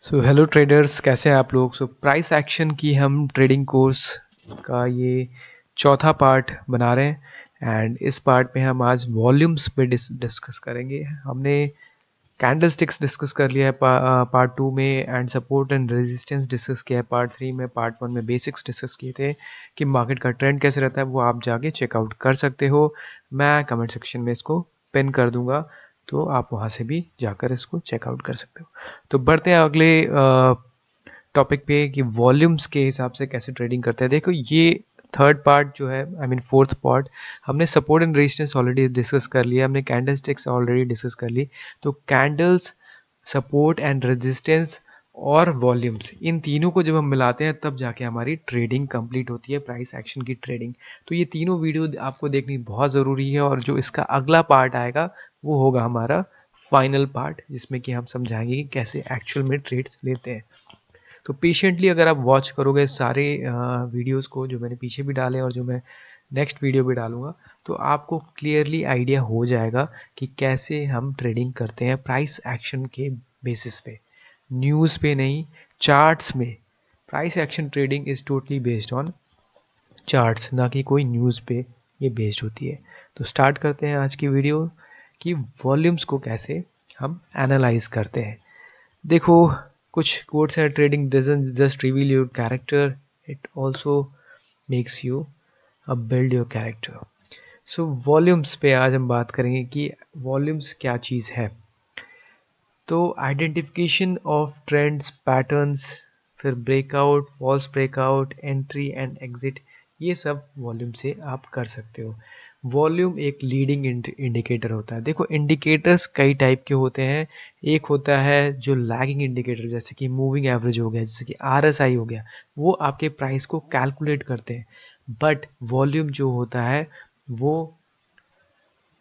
So hello traders, कैसे हैं आप लोग। प्राइस एक्शन की हम ट्रेडिंग कोर्स का ये चौथा पार्ट बना रहे हैं एंड इस पार्ट में हम आज वॉल्यूम्स पे डिस्कस करेंगे। हमने कैंडलस्टिक्स डिस्कस कर लिया है पार्ट टू में and support and resistance discuss किया है पार्ट थ्री में। पार्ट वन में बेसिक्स डिस्कस किए थे कि मार्केट का ट्रेंड कैसे रहता है, वो आप जाके चेकआउट कर सकते हो। मैं कमेंट सेक्शन में इसको पिन कर दूंगा, तो आप वहाँ से भी जाकर इसको चेकआउट कर सकते हो। तो बढ़ते हैं अगले टॉपिक पे कि वॉल्यूम्स के हिसाब से कैसे ट्रेडिंग करते हैं। देखो, ये थर्ड पार्ट जो है, आई मीन फोर्थ पार्ट, हमने support and resistance already discuss कर लिया, हमने कैंडल स्टिक्स ऑलरेडी डिस्कस कर ली। तो कैंडल्स, सपोर्ट एंड रेजिस्टेंस और वॉल्यूम्स, इन तीनों को जब हम मिलाते हैं तब जाके हमारी ट्रेडिंग कंप्लीट होती है, प्राइस एक्शन की ट्रेडिंग। तो ये तीनों वीडियो आपको देखनी बहुत ज़रूरी है और जो इसका अगला पार्ट आएगा वो होगा हमारा फाइनल पार्ट, जिसमें कि हम समझाएंगे कि कैसे एक्चुअल में ट्रेड्स लेते हैं। तो पेशेंटली अगर आप वॉच करोगे सारे वीडियोस को जो मैंने पीछे भी डाले और जो मैं नेक्स्ट वीडियो भी डालूंगा, तो आपको क्लियरली आइडिया हो जाएगा कि कैसे हम ट्रेडिंग करते हैं प्राइस एक्शन के बेसिस पे, न्यूज़ पे नहीं, चार्ट्स में। Price action trading is totally based on charts, ना कि कोई न्यूज़ पे ये बेस्ड होती है। तो स्टार्ट करते हैं आज की वीडियो कि वॉल्यूम्स को कैसे हम एनालाइज करते हैं। देखो, कुछ कोट्स है, trading doesn't just reveal your character, it also makes you build your character. So volumes पे आज हम बात करेंगे कि वॉल्यूम्स क्या चीज़ है। तो आइडेंटिफिकेशन ऑफ ट्रेंड्स, पैटर्न्स, फिर breakout, false breakout, entry and exit, ये सब वॉल्यूम से आप कर सकते हो। वॉल्यूम एक लीडिंग इंडिकेटर होता है। देखो, इंडिकेटर्स कई टाइप के होते हैं। एक होता है जो लैगिंग इंडिकेटर, जैसे कि मूविंग एवरेज हो गया, जैसे कि आरएसआई हो गया, वो आपके प्राइस को कैलकुलेट करते हैं। बट वॉल्यूम जो होता है वो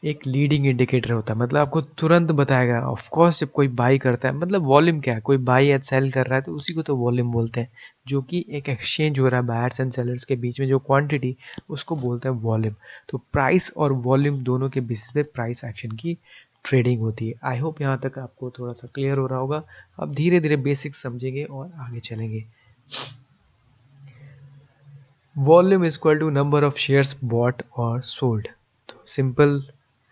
एक लीडिंग इंडिकेटर होता है, मतलब आपको तुरंत बताएगा। ऑफ कोर्स जब कोई बाई करता है, मतलब वॉल्यूम क्या है, कोई बाई या सेल कर रहा है तो उसी को तो वॉल्यूम बोलते हैं। जो कि एक एक्सचेंज हो रहा है बायर्स एंड सेलर्स के बीच में, जो क्वांटिटी, उसको बोलते हैं वॉल्यूम। तो प्राइस और वॉल्यूम दोनों के बेसिस पे प्राइस एक्शन की ट्रेडिंग होती है। आई होप यहाँ तक आपको थोड़ा सा क्लियर हो रहा होगा। अब धीरे धीरे बेसिक्स समझेंगे और आगे चलेंगे। Volume is equal to number of shares bought और सोल्ड। तो सिंपल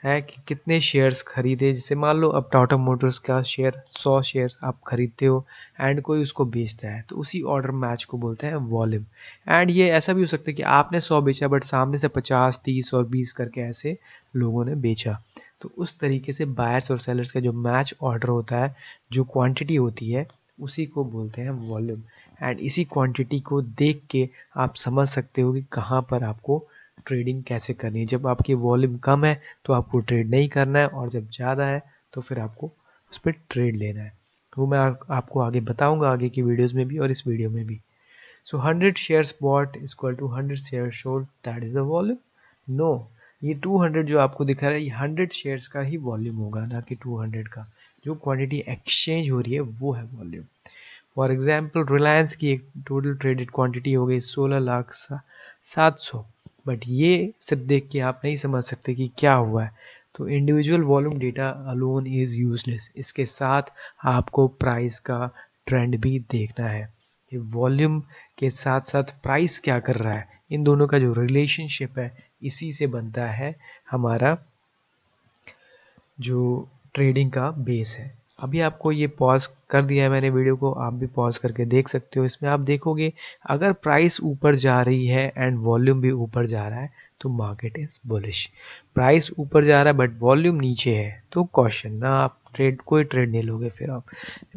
है कि कितने शेयर्स खरीदे। जैसे मान लो अब टाटा मोटर्स का शेयर 100 शेयर्स आप खरीदते हो एंड कोई उसको बेचता है, तो उसी ऑर्डर मैच को बोलते हैं वॉल्यूम। एंड ये ऐसा भी हो सकता है कि आपने 100 बेचा बट सामने से 50, 30 और 20 करके ऐसे लोगों ने बेचा। तो उस तरीके से बायर्स और सेलर्स का जो मैच ऑर्डर होता है, जो क्वांटिटी होती है, उसी को बोलते हैं वॉल्यूम। एंड इसी क्वांटिटी को देख के आप समझ सकते हो कि कहाँ पर आपको ट्रेडिंग कैसे करनी है। जब आपकी वॉल्यूम कम है तो आपको ट्रेड नहीं करना है, और जब ज़्यादा है तो फिर आपको उस पर ट्रेड लेना है। वो मैं आपको आगे बताऊंगा, आगे की वीडियोस में भी और इस वीडियो में भी। So 100 shares bought is equal to 100 share sold, that is the volume. No, ये 200 जो आपको दिखा रहा है, ये 100 शेयर्स का ही वॉल्यूम होगा, ना कि 200 का। जो क्वांटिटी एक्सचेंज हो रही है वो है वॉल्यूम। फॉर एग्जाम्पल, रिलायंस की एक टोटल ट्रेडेड क्वांटिटी हो गई 16,07,000, बट ये सिर्फ देख के आप नहीं समझ सकते कि क्या हुआ है। तो individual volume data alone is useless, इसके साथ आपको प्राइस का ट्रेंड भी देखना है। ये वॉल्यूम के साथ साथ प्राइस क्या कर रहा है, इन दोनों का जो रिलेशनशिप है, इसी से बनता है हमारा जो ट्रेडिंग का बेस है। अभी आपको ये पॉज कर दिया है मैंने वीडियो को, आप भी पॉज करके देख सकते हो। इसमें आप देखोगे अगर प्राइस ऊपर जा रही है एंड वॉल्यूम भी ऊपर जा रहा है तो मार्केट इज बुलिश। प्राइस ऊपर जा रहा है बट वॉल्यूम नीचे है तो कॉशन, ना आप कोई ट्रेड नहीं लोगे। फिर आप,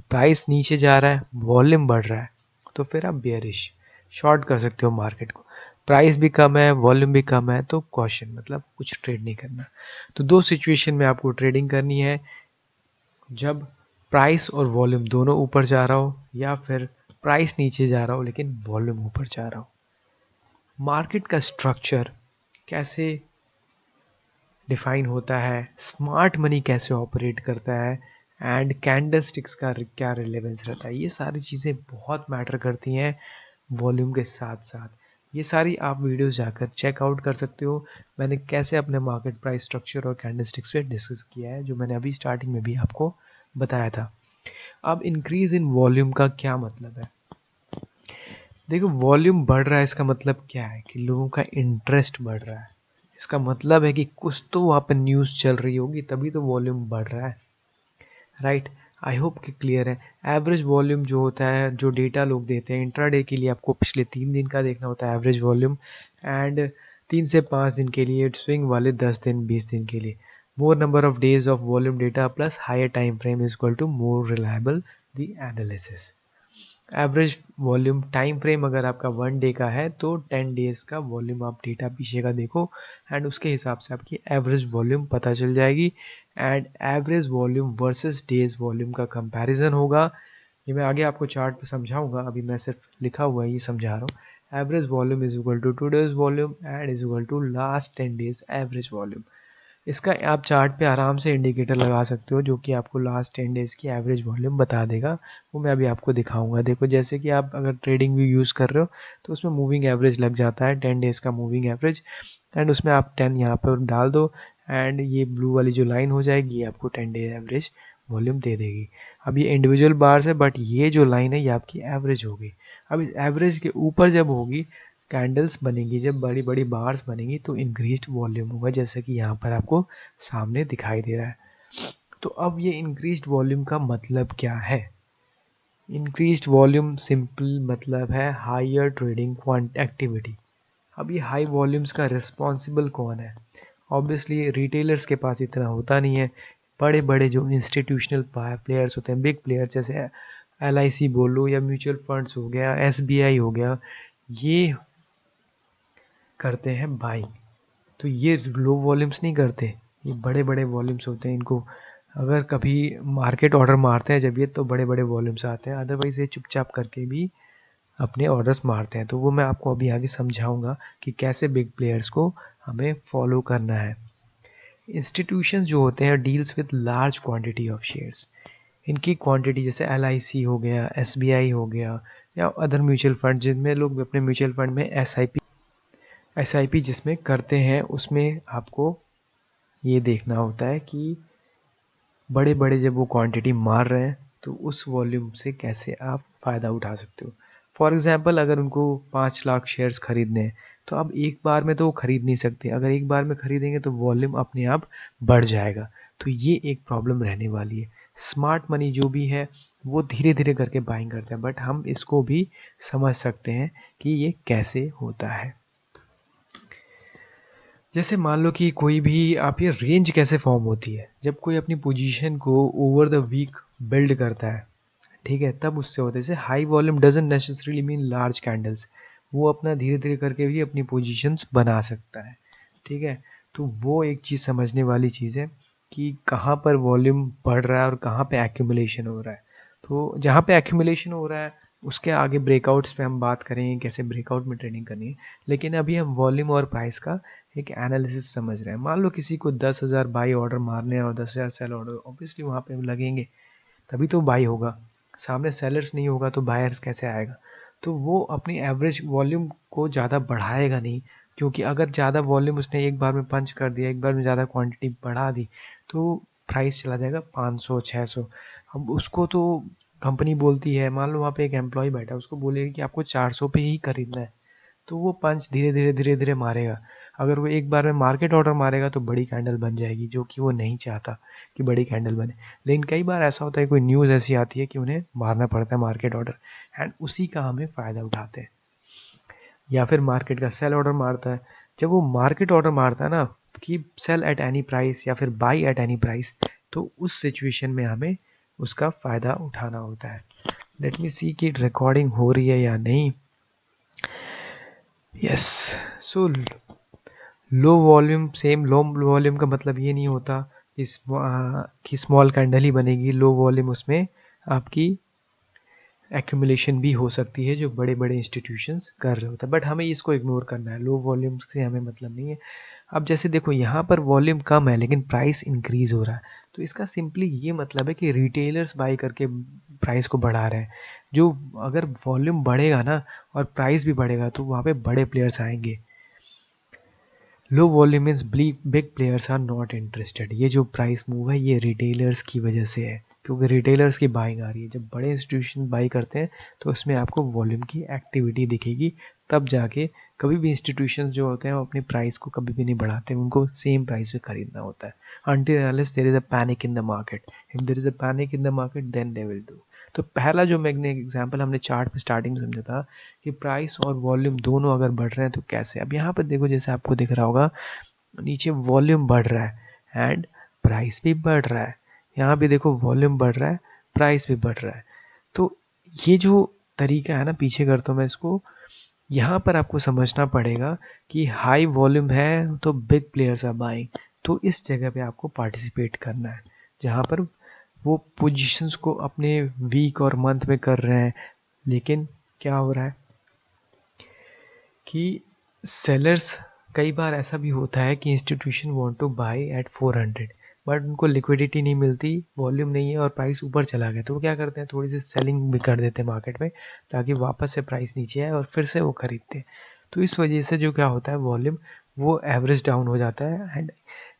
प्राइस नीचे जा रहा है, वॉल्यूम बढ़ रहा है, तो फिर आप बेयरिश शॉर्ट कर सकते हो मार्केट को। प्राइस भी कम है, वॉल्यूम भी कम है, तो कॉशन, मतलब कुछ ट्रेड नहीं करना। तो दो सिचुएशन में आपको ट्रेडिंग करनी है, जब प्राइस और वॉल्यूम दोनों ऊपर जा रहा हो, या फिर प्राइस नीचे जा रहा हो लेकिन वॉल्यूम ऊपर जा रहा हो। मार्केट का स्ट्रक्चर कैसे डिफाइन होता है, स्मार्ट मनी कैसे ऑपरेट करता है, एंड कैंडलस्टिक्स का क्या रिलेवेंस रहता है, ये सारी चीज़ें बहुत मैटर करती हैं वॉल्यूम के साथ साथ। ये सारी आप वीडियोस जाकर चेकआउट कर सकते हो। मैंने कैसे अपने मार्केट प्राइस स्ट्रक्चर और कैंडलस्टिक्स पे डिस्कस किया है, जो मैंने अभी स्टार्टिंग में भी आपको बताया था। अब इंक्रीज इन वॉल्यूम का क्या मतलब है? देखो, वॉल्यूम बढ़ रहा है इसका मतलब क्या है कि लोगों का इंटरेस्ट बढ़ रहा है। इसका मतलब है कि कुछ तो वहाँ पे न्यूज़ चल रही होगी, तभी तो वॉल्यूम बढ़ रहा है, राइट? आई होप कि क्लियर है। एवरेज वॉल्यूम जो होता है, जो डेटा लोग देते हैं इंट्राडे के लिए, आपको पिछले 3 दिन का देखना होता है एवरेज वॉल्यूम, एंड 3 से 5 दिन के लिए, स्विंग वाले 10 दिन 20 दिन के लिए। More number of days of volume data plus higher time frame is equal to more reliable the analysis. Average volume time frame अगर आपका 1 डे का है तो 10 डेज का वॉल्यूम आप डेटा पीछे का देखो, एंड उसके हिसाब से आपकी एवरेज वॉल्यूम पता चल जाएगी। And average volume versus days volume का कंपैरिजन होगा। ये मैं आगे आपको चार्ट पे समझाऊंगा, अभी मैं सिर्फ लिखा हुआ है ये समझा रहा हूँ। Average volume is equal to today's volume and is equal to last 10 days average volume. इसका आप चार्ट पे आराम से इंडिकेटर लगा सकते हो जो कि आपको लास्ट 10 डेज की एवरेज वॉल्यूम बता देगा। वो मैं अभी आपको दिखाऊंगा। देखो, जैसे कि आप अगर ट्रेडिंग व्यू यूज़ कर रहे हो तो उसमें मूविंग एवरेज लग जाता है, 10 डेज का मूविंग एवरेज, एंड उसमें आप 10 यहाँ पर डाल दो, एंड ये ब्लू वाली जो लाइन हो जाएगी ये आपको 10 डे एवरेज वॉल्यूम दे देगी। अब ये इंडिविजुअल बार्स है, बट ये जो लाइन है ये आपकी एवरेज होगी। अब इस एवरेज के ऊपर जब होगी कैंडल्स बनेंगी, जब बड़ी बड़ी बार्स बनेंगी तो इंक्रीज्ड वॉल्यूम होगा, जैसे कि यहाँ पर आपको सामने दिखाई दे रहा है। तो अब ये इंक्रीज्ड वॉल्यूम का मतलब क्या है? इंक्रीज्ड वॉल्यूम सिंपल मतलब है हायर ट्रेडिंग क्वांट एक्टिविटी। अब ये हाई वॉल्यूम्स का रिस्पॉन्सिबल कौन है? ऑब्वियसली रिटेलर्स के पास इतना होता नहीं है। बड़े बड़े जो इंस्टीट्यूशनल प्लेयर्स होते हैं, बिग प्लेयर्स, जैसे LIC बोलो या म्यूचुअल फंड्स हो गया, SBI हो गया, ये करते हैं बाइंग। तो ये लो वॉल्यूम्स नहीं करते, ये बड़े बड़े वॉल्यूम्स होते हैं। इनको अगर कभी मार्केट ऑर्डर मारते हैं जब ये, तो बड़े बड़े वॉल्यूम्स आते हैं, अदरवाइज ये चुपचाप करके भी अपने ऑर्डर्स मारते हैं। तो वो मैं आपको अभी आगे समझाऊंगा कि कैसे बिग प्लेयर्स को हमें फॉलो करना है। इंस्टीट्यूशंस जो होते हैं deals with large quantity of shares. इनकी क्वांटिटी जैसे LIC हो गया, SBI हो गया, या अदर म्यूचुअल फंड जिनमें लोग अपने म्यूचुअल फंड में SIP जिसमें करते हैं, उसमें आपको ये देखना होता है कि बड़े बड़े जब वो क्वांटिटी मार रहे हैं तो उस वॉल्यूम से कैसे आप फ़ायदा उठा सकते हो। फॉर एग्जांपल, अगर उनको 5 लाख शेयर्स खरीदने हैं तो अब एक बार में तो वो खरीद नहीं सकते। अगर एक बार में खरीदेंगे तो वॉल्यूम अपने आप बढ़ जाएगा। तो ये एक प्रॉब्लम रहने वाली है। स्मार्ट मनी जो भी है वो धीरे धीरे करके बाइंग करते हैं, बट हम इसको भी समझ सकते हैं कि ये कैसे होता है। जैसे मान लो कि कोई भी, आप ये रेंज कैसे फॉर्म होती है? जब कोई अपनी पोजीशन को ओवर द वीक बिल्ड करता है, ठीक है, तब उससे होता है। जैसे high volume doesn't necessarily mean large candles, वो अपना धीरे धीरे करके भी अपनी पोजीशंस बना सकता है, ठीक है। तो वो एक चीज़ समझने वाली चीज़ है कि कहाँ पर वॉल्यूम बढ़ रहा है और कहाँ पे एक्यूमुलेशन हो रहा है। तो जहाँ पे एक्यूमुलेशन हो रहा है उसके आगे ब्रेकआउट्स पे हम बात करेंगे कैसे ब्रेकआउट में ट्रेडिंग करनी है। लेकिन अभी हम वॉल्यूम और प्राइस का एक एनालिसिस समझ रहे हैं। मान लो किसी को 10,000 बाई ऑर्डर मारने हैं और 10,000 सेल ऑर्डर, ऑब्वियसली वहाँ पे लगेंगे, तभी तो बाई होगा। सामने सेलर्स नहीं होगा तो बायर्स कैसे आएगा? तो वो अपनी एवरेज वॉल्यूम को ज़्यादा बढ़ाएगा नहीं, क्योंकि अगर ज़्यादा वॉल्यूम उसने एक बार में पंच कर दिया, एक बार में ज़्यादा क्वांटिटी बढ़ा दी, तो प्राइस चला जाएगा 500 600। अब उसको तो कंपनी बोलती है, मान लो वहाँ पे एक एम्प्लॉय बैठा है, उसको बोलेगा कि आपको 400 पे ही खरीदना है, तो वो पंच धीरे धीरे धीरे धीरे मारेगा। अगर वो एक बार में मार्केट ऑर्डर मारेगा तो बड़ी कैंडल बन जाएगी, जो कि वो नहीं चाहता कि बड़ी कैंडल बने। लेकिन कई बार ऐसा होता है, कोई न्यूज़ ऐसी आती है कि उन्हें मारना पड़ता है मार्केट ऑर्डर, एंड उसी का हमें फ़ायदा उठाते हैं। या फिर मार्केट का सेल ऑर्डर मारता है। जब वो मार्केट ऑर्डर मारता है ना कि सेल एट एनी प्राइस या फिर बाई एट एनी प्राइस, तो उस सिचुएशन में हमें उसका फ़ायदा उठाना होता है। लेट मी सी कि रिकॉर्डिंग हो रही है या नहीं। Yes. So low volume, same low volume का मतलब ये नहीं होता कि स्मॉल कैंडल ही बनेगी। लो वॉल्यूम उसमें आपकी एक्यूमुलेशन भी हो सकती है जो बड़े बड़े इंस्टीट्यूशंस कर रहे होते हैं, बट हमें इसको इग्नोर करना है। लो वॉल्यूम से हमें मतलब नहीं है। अब जैसे देखो यहाँ पर वॉल्यूम कम है लेकिन प्राइस इंक्रीज हो रहा है, तो इसका सिंपली ये मतलब है कि रिटेलर्स बाई करके प्राइस को बढ़ा रहे हैं। जो अगर वॉल्यूम बढ़ेगा ना और प्राइस भी बढ़ेगा तो वहाँ पे बड़े प्लेयर्स आएंगे। Low volume means big players are not interested. ये जो प्राइस मूव है ये रिटेलर्स की वजह से है, क्योंकि रिटेलर्स की बाइंग आ रही है। जब बड़े इंस्टीट्यूशन बाई करते हैं तो उसमें आपको वॉल्यूम की एक्टिविटी दिखेगी, तब जाके कभी भी इंस्टीट्यूशन जो होते हैं वो अपनी प्राइस को कभी भी नहीं बढ़ाते, उनको सेम प्राइस पे खरीदना होता है until and unless there is a panic in the market. If there is a panic in the market then they will do। तो पहला जो मैंने एग्जांपल हमने चार्ट पे स्टार्टिंग में समझा था कि प्राइस और वॉल्यूम दोनों अगर बढ़ रहे हैं तो कैसे। अब यहाँ पर देखो, जैसे आपको दिख रहा होगा नीचे वॉल्यूम बढ़ रहा है एंड प्राइस भी बढ़ रहा है। यहाँ भी देखो वॉल्यूम बढ़ रहा है, प्राइस भी बढ़ रहा है। तो ये जो तरीका है ना, पीछे करता हूँ मैं इसको, यहाँ पर आपको समझना पड़ेगा कि हाई वॉल्यूम है तो बिग प्लेयर्स आर बाइंग, तो इस जगह पे आपको पार्टिसिपेट करना है जहाँ पर वो पोजीशंस को अपने वीक और मंथ में कर रहे हैं। लेकिन क्या हो रहा है कि सेलर्स, कई बार ऐसा भी होता है कि institution want to buy at 400 but उनको लिक्विडिटी नहीं मिलती, वॉल्यूम नहीं है और प्राइस ऊपर चला गया, तो वो क्या करते हैं थोड़ी सी सेलिंग भी कर देते हैं मार्केट में ताकि वापस से प्राइस नीचे आए और फिर से वो खरीदते हैं। तो इस वजह से जो क्या होता है वॉल्यूम वो एवरेज डाउन हो जाता है एंड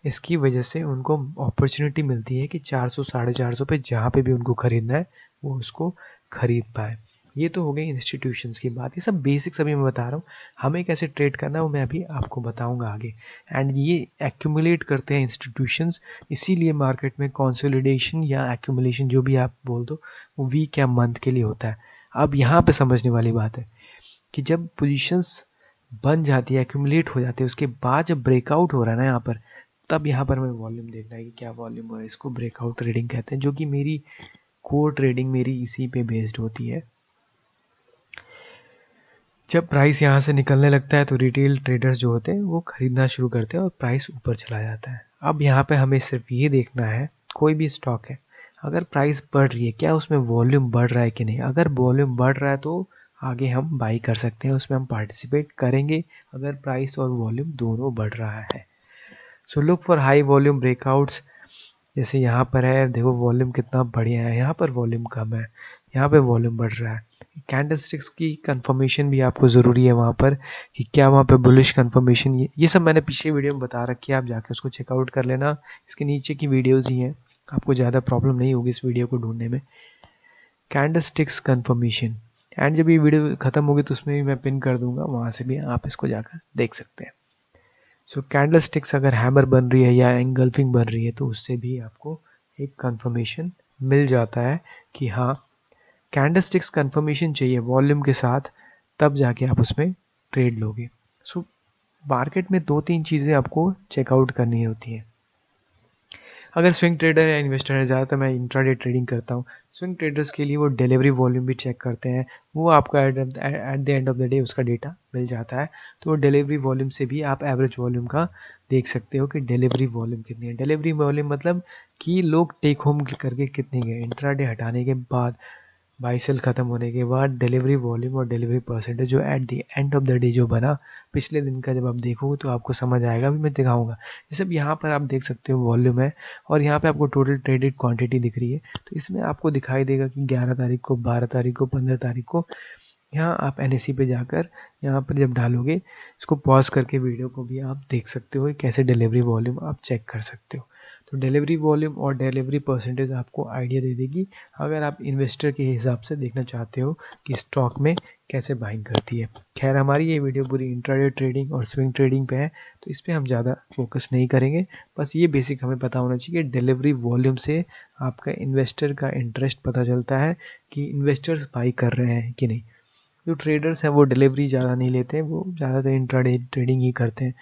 इसकी वजह से उनको अपॉर्चुनिटी मिलती है कि 400 450 पे जहाँ पे भी उनको खरीदना है वो उसको खरीद पाए। ये तो हो गई इंस्टीट्यूशंस की बात, ये सब बेसिक्स अभी मैं बता रहा हूँ। हमें कैसे ट्रेड करना है वो मैं अभी आपको बताऊंगा आगे। एंड ये एक्यूमुलेट करते हैं इंस्टीट्यूशंस, इसीलिए मार्केट में कंसोलिडेशन या एक्यूमुलेशन जो भी आप बोल दो वो वीक या मंथ के लिए होता है। अब यहाँ पे समझने वाली बात है कि जब पोजीशंस बन जाती है, एक्यूमुलेट हो जाती है, उसके बाद जब ब्रेकआउट हो रहा है ना यहाँ पर, तब यहाँ पर हमें वॉल्यूम देखना है कि क्या वॉल्यूम हो रहा है। इसको ब्रेकआउट ट्रेडिंग कहते हैं, जो कि मेरी कोर ट्रेडिंग मेरी इसी पे बेस्ड होती है। जब प्राइस यहाँ से निकलने लगता है तो रिटेल ट्रेडर्स जो होते हैं वो खरीदना शुरू करते हैं और प्राइस ऊपर चला जाता है। अब यहाँ पे हमें सिर्फ ये देखना है, कोई भी स्टॉक है अगर प्राइस बढ़ रही है क्या उसमें वॉल्यूम बढ़ रहा है कि नहीं। अगर वॉल्यूम बढ़ रहा है तो आगे हम बाई कर सकते हैं, उसमें हम पार्टिसिपेट करेंगे अगर प्राइस और वॉल्यूम दोनों बढ़ रहा है। So look for high volume breakouts. जैसे यहाँ पर है, देखो वॉल्यूम कितना बढ़िया है, यहाँ पर वॉल्यूम कम है, यहाँ पे वॉल्यूम बढ़ रहा है। कैंडलस्टिक्स की कंफर्मेशन भी आपको ज़रूरी है वहाँ पर कि क्या वहाँ पे बुलिश कंफर्मेशन, ये सब मैंने पिछले वीडियो में बता रखी है, आप जाके उसको चेकआउट कर लेना। इसके नीचे की वीडियोज़ ही हैं, आपको ज़्यादा प्रॉब्लम नहीं होगी इस वीडियो को ढूंढने में। कैंडलस्टिक्स कंफर्मेशन, एंड जब ये वीडियो ख़त्म होगी तो उसमें भी मैं पिन कर दूंगा, वहाँ से भी आप इसको जाकर देख सकते हैं। सो कैंडलस्टिक्स अगर हैमर बन रही है या एंगल्फिंग बन रही है तो उससे भी आपको एक कंफर्मेशन मिल जाता है कि हाँ कैंडलस्टिक्स कंफर्मेशन चाहिए वॉल्यूम के साथ, तब जाके आप उसमें ट्रेड लोगे। सो मार्केट में दो तीन चीज़ें आपको चेकआउट करनी होती हैं। अगर स्विंग ट्रेडर या इन्वेस्टर है, ज़्यादातर मैं इंट्राडे ट्रेडिंग करता हूँ, स्विंग ट्रेडर्स के लिए वो डिलीवरी वॉल्यूम भी चेक करते हैं, वो आपको at the end of the day उसका डेटा मिल जाता है। तो डिलीवरी वॉल्यूम से भी आप एवरेज वॉल्यूम का देख सकते हो कि डिलीवरी वॉल्यूम कितनी है। डिलीवरी वॉल्यूम मतलब कि लोग टेक होम करके कितने गए इंट्राडे हटाने के बाद, बाई सेल ख़त्म होने के बाद डिलीवरी वॉल्यूम और डिलीवरी परसेंटेज जो at the end of the day जो बना पिछले दिन का, जब आप देखोगे तो आपको समझ आएगा, अभी मैं दिखाऊंगा। जैसे यहाँ पर आप देख सकते हो वॉल्यूम है और यहाँ पे आपको टोटल ट्रेडेड क्वांटिटी दिख रही है, तो इसमें आपको दिखाई देगा कि 11 तारीख को, 12 तारीख को, 15 तारीख को। यहाँ आप NSE पे जाकर यहाँ पर जब डालोगे, इसको पॉज करके वीडियो को भी आप देख सकते हो कैसे डिलीवरी वॉल्यूम आप चेक कर सकते हो। तो डिलीवरी वॉल्यूम और डिलीवरी परसेंटेज आपको आइडिया दे देगी अगर आप इन्वेस्टर के हिसाब से देखना चाहते हो कि स्टॉक में कैसे बाइंग करती है। खैर हमारी ये वीडियो पूरी इंट्राडे ट्रेडिंग और स्विंग ट्रेडिंग पे है, तो इस पर हम ज़्यादा फोकस नहीं करेंगे। बस ये बेसिक हमें पता होना चाहिए कि डिलीवरी वॉल्यूम से आपका इन्वेस्टर का इंटरेस्ट पता चलता है कि इन्वेस्टर्स बाई कर रहे हैं कि नहीं। जो ट्रेडर्स हैं वो डिलीवरी ज़्यादा नहीं लेते हैं, वो ज़्यादातर इंट्राडे ट्रेडिंग ही करते हैं।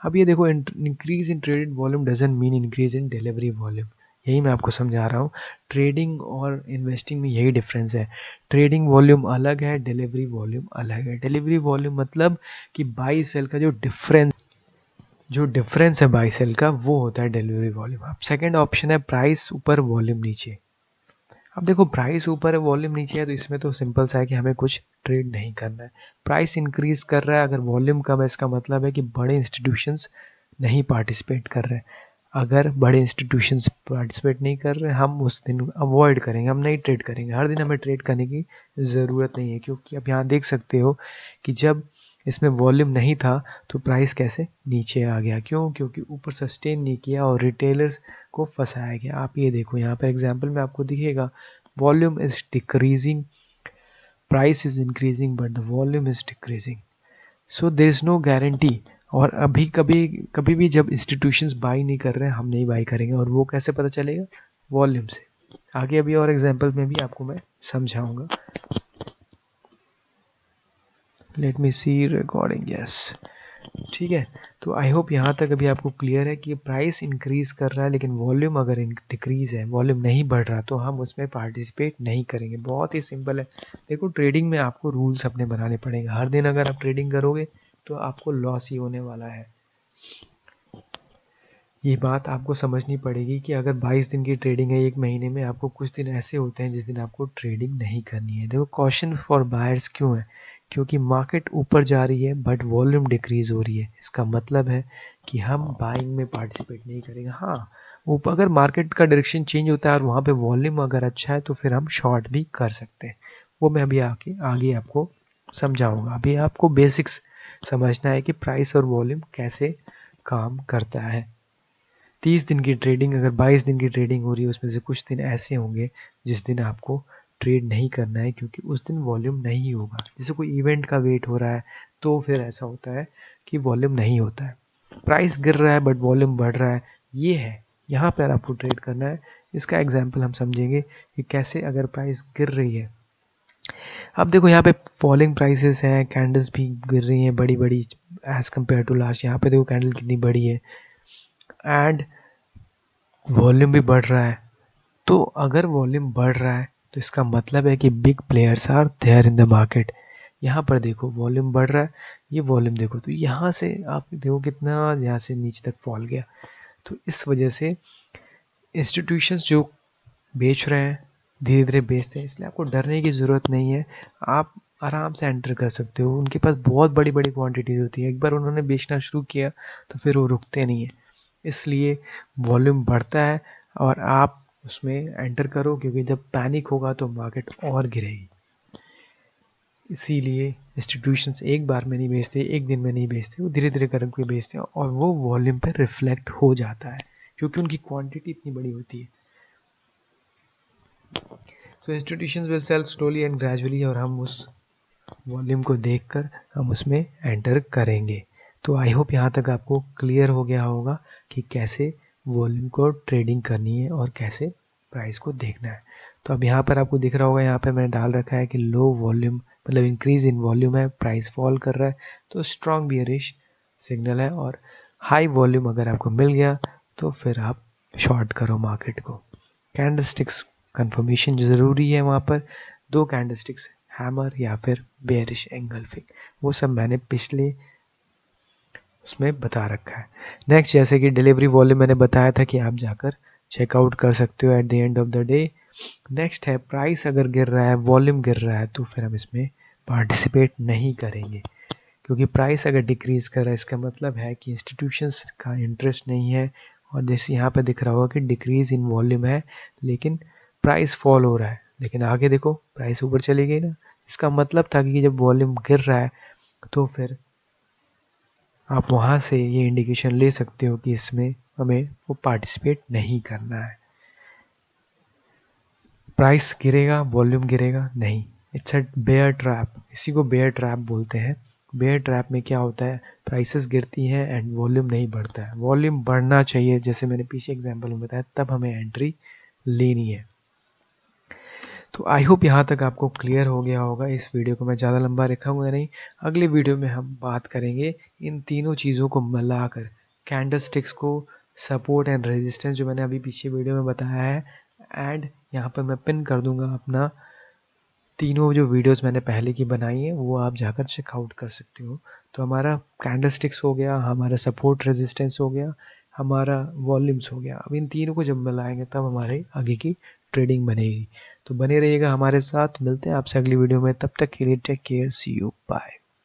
अब ये देखो, increase in traded volume doesn't mean increase in delivery volume, यही मैं आपको समझा रहा हूँ। ट्रेडिंग और इन्वेस्टिंग में यही डिफरेंस है। ट्रेडिंग वॉल्यूम अलग है, डिलीवरी वॉल्यूम अलग है। डिलीवरी वॉल्यूम मतलब कि बाई सेल का जो डिफरेंस है बाई सेल का, वो होता है डिलीवरी वॉल्यूम। अब सेकेंड ऑप्शन है प्राइस ऊपर वॉल्यूम नीचे। अब देखो प्राइस ऊपर है वॉल्यूम नीचे है, तो इसमें तो सिंपल सा है कि हमें कुछ ट्रेड नहीं करना है। प्राइस इंक्रीज कर रहा है, अगर वॉल्यूम कम है इसका मतलब है कि बड़े इंस्टीट्यूशंस नहीं पार्टिसिपेट कर रहे हैं। अगर बड़े इंस्टीट्यूशंस पार्टिसिपेट नहीं कर रहे, हम उस दिन अवॉइड करेंगे, हम नहीं ट्रेड करेंगे। हर दिन हमें ट्रेड करने की ज़रूरत नहीं है, क्योंकि आप यहाँ देख सकते हो कि जब इसमें वॉल्यूम नहीं था तो प्राइस कैसे नीचे आ गया, क्यों? क्योंकि ऊपर सस्टेन नहीं किया और रिटेलर्स को फंसाया गया। आप ये देखो यहाँ पर एग्जांपल में आपको दिखेगा, volume is decreasing, price is increasing but the volume is decreasing, so there is no guarantee. और अभी कभी कभी भी जब इंस्टीट्यूशंस बाई नहीं कर रहे हैं, हम नहीं बाई करेंगे, और वो कैसे पता चलेगा? वॉल्यूम से। आगे अभी और एग्जांपल में भी आपको मैं समझाऊंगा। लेट मी सी रिकॉर्डिंग, यस, ठीक है। तो आई होप यहाँ तक अभी आपको क्लियर है कि प्राइस इंक्रीज कर रहा है लेकिन वॉल्यूम अगर डिक्रीज है, वॉल्यूम नहीं बढ़ रहा, तो हम उसमें पार्टिसिपेट नहीं करेंगे। बहुत ही सिंपल है। देखो, ट्रेडिंग में आपको रूल्स अपने बनाने पड़ेंगे। हर दिन अगर आप ट्रेडिंग करोगे तो आपको लॉस ही होने वाला है। ये बात आपको समझनी पड़ेगी कि अगर 22 दिन की ट्रेडिंग है एक महीने में, आपको कुछ दिन ऐसे होते हैं जिस दिन आपको ट्रेडिंग नहीं करनी है। देखो, कॉशन फॉर बायर्स क्यों है? क्योंकि मार्केट ऊपर जा रही है बट वॉल्यूम डिक्रीज हो रही है। इसका मतलब है कि हम बाइंग में पार्टिसिपेट नहीं करेंगे। हाँ, ऊपर अगर मार्केट का डायरेक्शन चेंज होता है और वहाँ पे वॉल्यूम अगर अच्छा है तो फिर हम शॉर्ट भी कर सकते हैं। वो मैं अभी आगे आपको समझाऊंगा। अभी आपको बेसिक्स समझना है कि प्राइस और वॉल्यूम कैसे काम करता है। 30 दिन की ट्रेडिंग, अगर 22 दिन की ट्रेडिंग हो रही है, उसमें से कुछ दिन ऐसे होंगे जिस दिन आपको ट्रेड नहीं करना है क्योंकि उस दिन वॉल्यूम नहीं होगा। जैसे कोई इवेंट का वेट हो रहा है तो फिर ऐसा होता है कि वॉल्यूम नहीं होता है। प्राइस गिर रहा है बट वॉल्यूम बढ़ रहा है, ये है, यहाँ पर आपको ट्रेड करना है। इसका एग्जाम्पल हम समझेंगे कि कैसे अगर प्राइस गिर रही है। अब देखो, यहाँ पे फॉलिंग प्राइसेस हैं, कैंडल्स भी गिर रही हैं बड़ी बड़ी एज कम्पेयर टू लास्ट। यहाँ पे देखो कैंडल कितनी बड़ी है एंड वॉल्यूम भी बढ़ रहा है। तो अगर वॉल्यूम बढ़ रहा है तो इसका मतलब है कि big players are there in the market. यहाँ पर देखो वॉल्यूम बढ़ रहा है, ये वॉल्यूम देखो, तो यहाँ से आप देखो कितना यहाँ से नीचे तक फॉल गया। तो इस वजह से इंस्टीट्यूशंस जो बेच रहे हैं धीरे धीरे बेचते हैं, इसलिए आपको डरने की ज़रूरत नहीं है। आप आराम से एंटर कर सकते हो। उनके पास बहुत बड़ी बड़ी क्वांटिटीज होती है। एक बार उन्होंने बेचना शुरू किया तो फिर वो रुकते नहीं है। इसलिए वॉल्यूम बढ़ता है और आप उसमें एंटर करो, क्योंकि जब पैनिक होगा तो मार्केट और गिरेगी। इसीलिए इंस्टीट्यूशंस एक बार में नहीं बेचते, एक दिन में नहीं बेचते, वो धीरे धीरे करके बेचते हैं और वो वॉल्यूम पे रिफ्लेक्ट हो जाता है क्योंकि उनकी क्वांटिटी इतनी बड़ी होती है। तो institutions will sell slowly and gradually, और हम उस वॉल्यूम को देखकर हम उसमें एंटर करेंगे। तो आई होप यहाँ तक आपको क्लियर हो गया होगा कि कैसे वॉल्यूम को ट्रेडिंग करनी है और कैसे प्राइस को देखना है। तो अब यहाँ पर आपको दिख रहा होगा, यहाँ पर मैंने डाल रखा है कि लो वॉल्यूम मतलब इंक्रीज इन वॉल्यूम है, प्राइस फॉल कर रहा है, तो स्ट्रॉन्ग बियरिश सिग्नल है। और हाई वॉल्यूम अगर आपको मिल गया तो फिर आप शॉर्ट करो मार्केट को। कैंडलस्टिक्स कंफर्मेशन ज़रूरी है, वहाँ पर 2 कैंडलस्टिक्स हैमर या फिर बेयरिश एंगल्फिंग, वो सब मैंने पिछले उसमें बता रखा है। नेक्स्ट, जैसे कि डिलीवरी वॉल्यूम मैंने बताया था कि आप जाकर चेकआउट कर सकते हो at the end of the day. Next है प्राइस अगर गिर रहा है, वॉल्यूम गिर रहा है, तो फिर हम इसमें पार्टिसिपेट नहीं करेंगे क्योंकि प्राइस अगर डिक्रीज कर रहा है इसका मतलब है कि इंस्टीट्यूशंस का इंटरेस्ट नहीं है। और जैसे यहाँ पे दिख रहा होगा कि डिक्रीज इन वॉल्यूम है लेकिन प्राइस फॉल हो रहा है, लेकिन आगे देखो प्राइस ऊपर चली गई ना। इसका मतलब था कि जब वॉल्यूम गिर रहा है तो फिर आप वहाँ से ये इंडिकेशन ले सकते हो कि इसमें हमें वो पार्टिसिपेट नहीं करना है। प्राइस गिरेगा, वॉल्यूम गिरेगा नहीं, इट्स अ बेयर ट्रैप। इसी को बेयर ट्रैप बोलते हैं। बेयर ट्रैप में क्या होता है, प्राइसेस गिरती हैं एंड वॉल्यूम नहीं बढ़ता है। वॉल्यूम बढ़ना चाहिए, जैसे मैंने पीछे एग्जांपल में बताया, तब हमें एंट्री लेनी है। तो आई होप यहाँ तक आपको क्लियर हो गया होगा। इस वीडियो को मैं ज़्यादा लंबा रखूँगा नहीं। अगले वीडियो में हम बात करेंगे इन तीनों चीज़ों को मिलाकर, कैंडलस्टिक्स को, सपोर्ट एंड रेजिस्टेंस जो मैंने अभी पीछे वीडियो में बताया है, एंड यहाँ पर मैं पिन कर दूंगा अपना तीनों जो वीडियोस मैंने पहले की बनाई है, वो आप जाकर चेकआउट कर सकते हो। तो हमारा कैंडलस्टिक्स हो गया, हमारा सपोर्ट रेजिस्टेंस हो गया, हमारा वॉल्यूम्स हो गया। अब इन तीनों को जब मिलाएंगे तब हमारे आगे की ट्रेडिंग बनेगी। तो बने रहिएगा हमारे साथ, मिलते हैं आपसे अगली वीडियो में। तब तक के लिए take care, see you, bye.